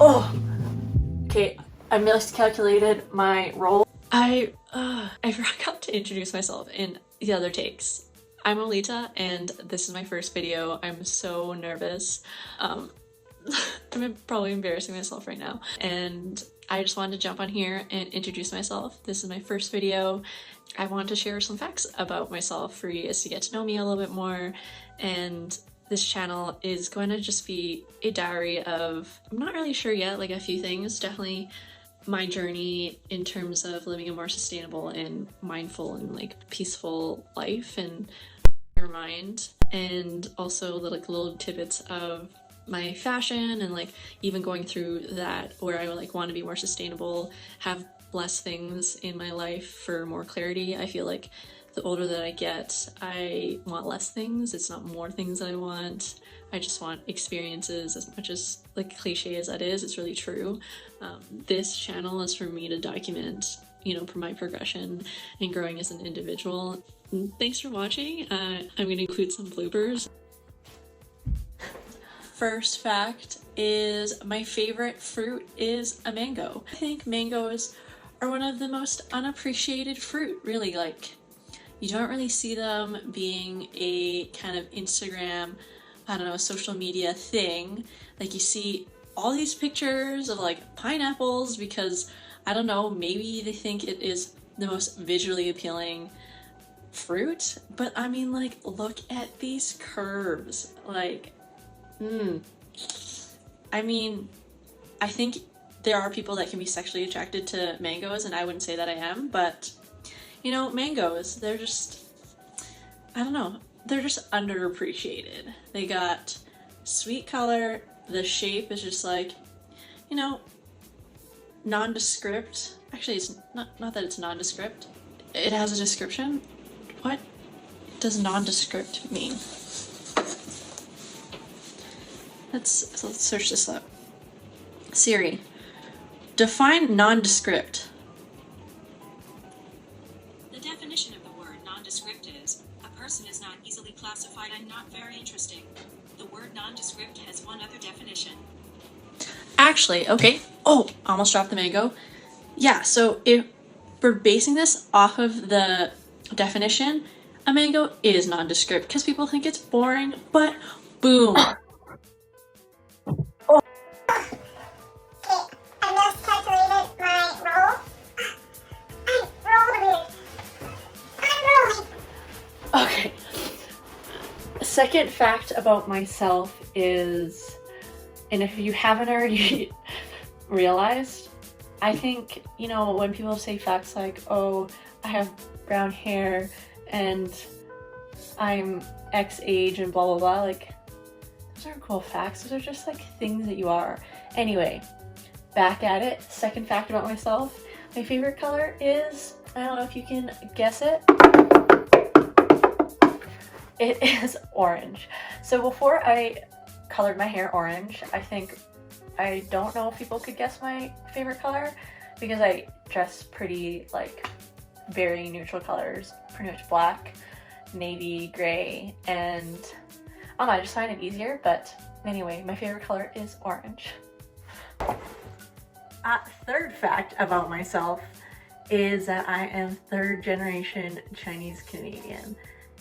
Oh, okay, I miscalculated my roll. I forgot to introduce myself in the other takes. I'm Oleta, and this is my first video. I'm so nervous. I'm probably embarrassing myself right now. And I just wanted to jump on here and introduce myself. This is my first video. I wanted to share some facts about myself for you guys to get to know me a little bit more. And this channel is going to just be a diary of, I'm not really sure yet, like a few things. Definitely my journey in terms of living a more sustainable and mindful and like peaceful life and your mind, and also the like little tidbits of my fashion and like even going through that where I like want to be more sustainable, have less things in my life for more clarity. I feel like the older that I get, I want less things. It's not more things that I want. I just want experiences, as much as like cliche as that is, it's really true. This channel is for me to document, you know, for my progression and growing as an individual. Thanks for watching. I'm going to include some bloopers. First fact is my favorite fruit is a mango. I think mangoes are one of the most unappreciated fruit, really. Like, you don't really see them being a kind of Instagram, I don't know, social media thing. Like, you see all these pictures of like pineapples because, I don't know, maybe they think it is the most visually appealing fruit. But I mean, like, look at these curves. Like, I mean, I think there are people that can be sexually attracted to mangoes, and I wouldn't say that I am, but you know, mangoes, they're just, I don't know, they're just underappreciated. They got sweet color, the shape is just like, you know, nondescript. Actually, it's not that it's nondescript. It has a description. What does nondescript mean? Let's search this up. Siri, define nondescript. The definition of the word nondescript is, a person is not easily classified and not very interesting. The word nondescript has one other definition. Actually, okay. Oh, almost dropped the mango. Yeah, so if we're basing this off of the definition, a mango is nondescript because people think it's boring, but boom. Okay. Second fact about myself is, and if you haven't already realized, I think, you know, when people say facts like, oh, I have brown hair and I'm X age and blah, blah, blah, like, those aren't cool facts. Those are just like things that you are. Anyway, back at it. Second fact about myself. My favorite color is, I don't know if you can guess it. It is orange. So before I colored my hair orange, I don't know if people could guess my favorite color because I dress pretty like very neutral colors, pretty much black, navy, gray, and I don't know, I just find it easier. But anyway, my favorite color is orange. Third fact about myself is that I am third generation Chinese Canadian.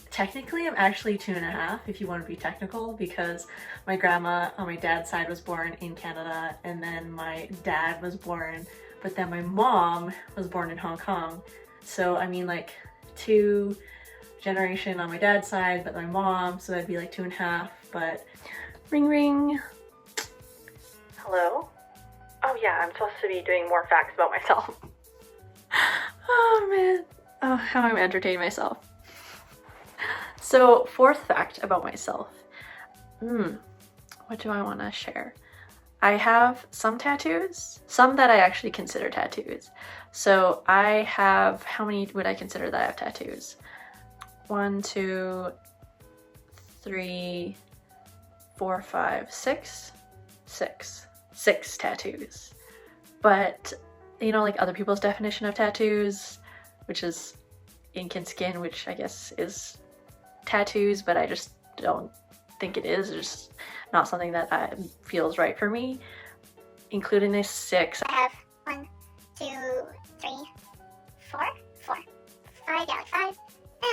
Technically, I'm actually 2.5 if you want to be technical, because my grandma on my dad's side was born in Canada, and then my dad was born, but then my mom was born in Hong Kong. So I mean, like 2 generation on my dad's side, but my mom, so that'd be like 2.5. But ring ring. Hello? Oh yeah, I'm supposed to be doing more facts about myself. Oh man. Oh, how I'm entertaining myself. So, fourth fact about myself. What do I want to share? I have some tattoos, some that I actually consider tattoos. So I have, how many would I consider that I have tattoos? 1, 2, 3, 4, 5, 6. 6 tattoos. But, you know, like other people's definition of tattoos, which is ink and skin, which I guess is tattoos, but I just don't think it is. It's just not something that feels right for me. including a 6. I have 1, 2, 3, 4, 4, 5, yeah, like 5, and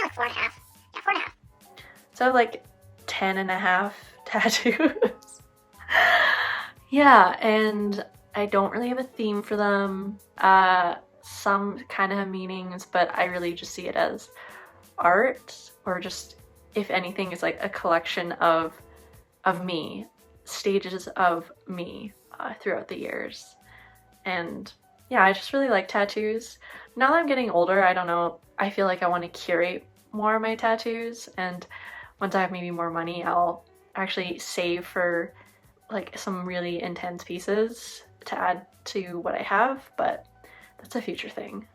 like 4.5. Yeah, 4.5. So I have like 10.5 tattoos. Yeah, and I don't really have a theme for them. Some kind of have meanings, but I really just see it as art, or just, if anything, is like a collection of me, stages of me throughout the years. And yeah, I just really like tattoos. Now that I'm getting older, I don't know, I feel like I want to curate more of my tattoos, and once I have maybe more money, I'll actually save for like some really intense pieces to add to what I have, but that's a future thing.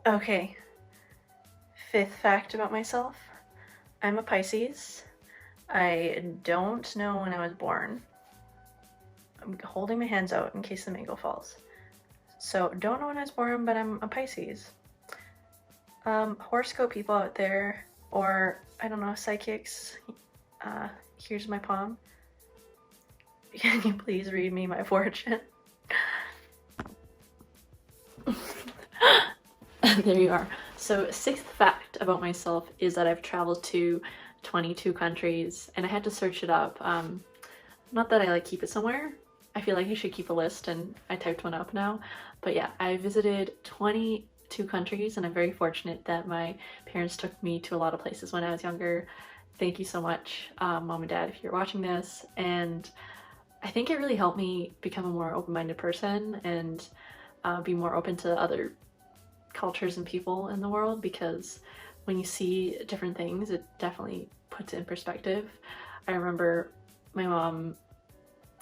Okay, 5th fact about myself. I'm a Pisces. I don't know when I was born. I'm holding my hands out in case the mango falls. So don't know when I was born, but I'm a Pisces. Horoscope people out there, or I don't know, psychics, here's my palm. Can you please read me my fortune? There you are. So 6th fact about myself is that I've traveled to 22 countries, and I had to search it up. Not that I like keep it somewhere. I feel like I should keep a list, and I typed one up now. But yeah, I visited 22 countries, and I'm very fortunate that my parents took me to a lot of places when I was younger. Thank you so much, Mom and Dad, if you're watching this. And I think it really helped me become a more open-minded person and be more open to other cultures and people in the world, because when you see different things, it definitely puts it in perspective. I remember my mom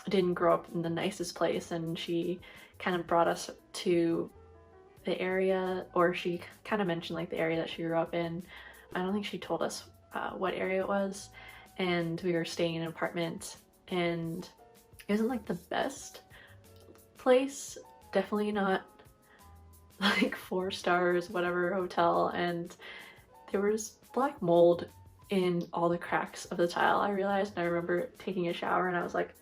didn't grow up in the nicest place, and she kind of brought us to the area, or she kind of mentioned like the area that she grew up in. I don't think she told us what area it was, and we were staying in an apartment, and it wasn't like the best place, definitely not like 4 stars whatever hotel, and there was black mold in all the cracks of the tile, I realized. And I remember taking a shower, and I was like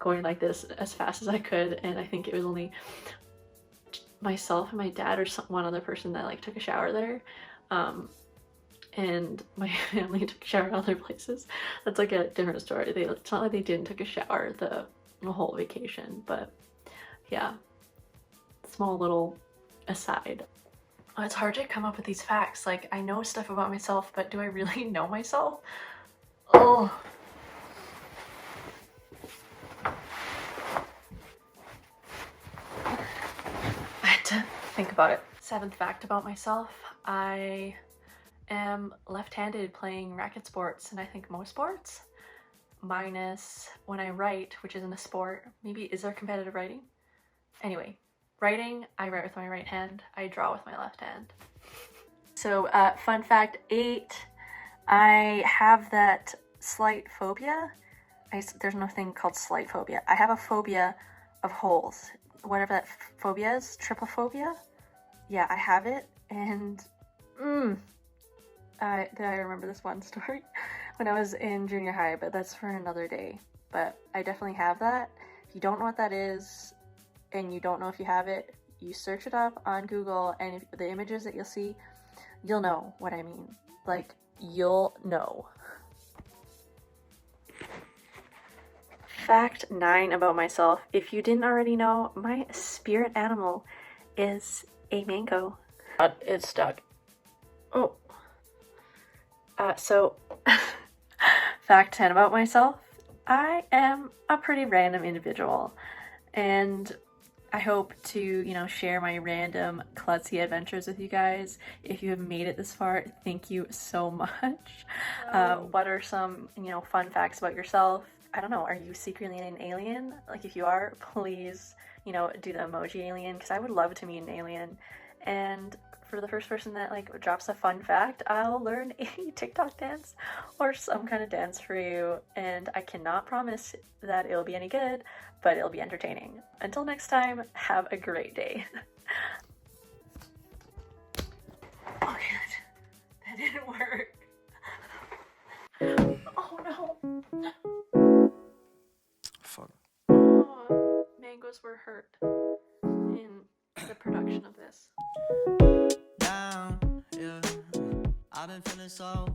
going like this as fast as I could, and I think it was only myself and my dad or one other person that like took a shower there, and my family took a shower in other places. That's like a different story. It's not like they didn't take a shower the whole vacation, but yeah, small little aside. It's hard to come up with these facts. Like, I know stuff about myself, but do I really know myself? Oh. I had to think about it. 7th fact about myself. I am left-handed playing racket sports, and I think most sports, minus when I write, which isn't a sport. Maybe, is there competitive writing? Anyway, writing, I write with my right hand, I draw with my left hand. So fun fact 8, I have that slight phobia. There's nothing called slight phobia. I have a phobia of holes. Whatever that phobia is, trypophobia? Yeah, I have it, and I remember this one story when I was in junior high, but that's for another day. But I definitely have that. If you don't know what that is, and you don't know if you have it, you search it up on Google, and if the images that you'll see, you'll know what I mean. Like, you'll know. Fact 9 about myself. If you didn't already know, my spirit animal is a mango. It's stuck. Oh. So, fact 10 about myself. I am a pretty random individual, and I hope to, you know, share my random klutzy adventures with you guys. If you have made it this far, thank you so much. What are some, you know, fun facts about yourself? I don't know, are you secretly an alien? Like, if you are, please, you know, do the emoji alien, because I would love to meet an alien. And for the first person that like drops a fun fact, I'll learn a TikTok dance or some kind of dance for you. And I cannot promise that it'll be any good, but it'll be entertaining. Until next time, have a great day. Okay, that didn't work. Fuck. Oh, mangoes were hurt in the production of this. Down, yeah. I've been feeling so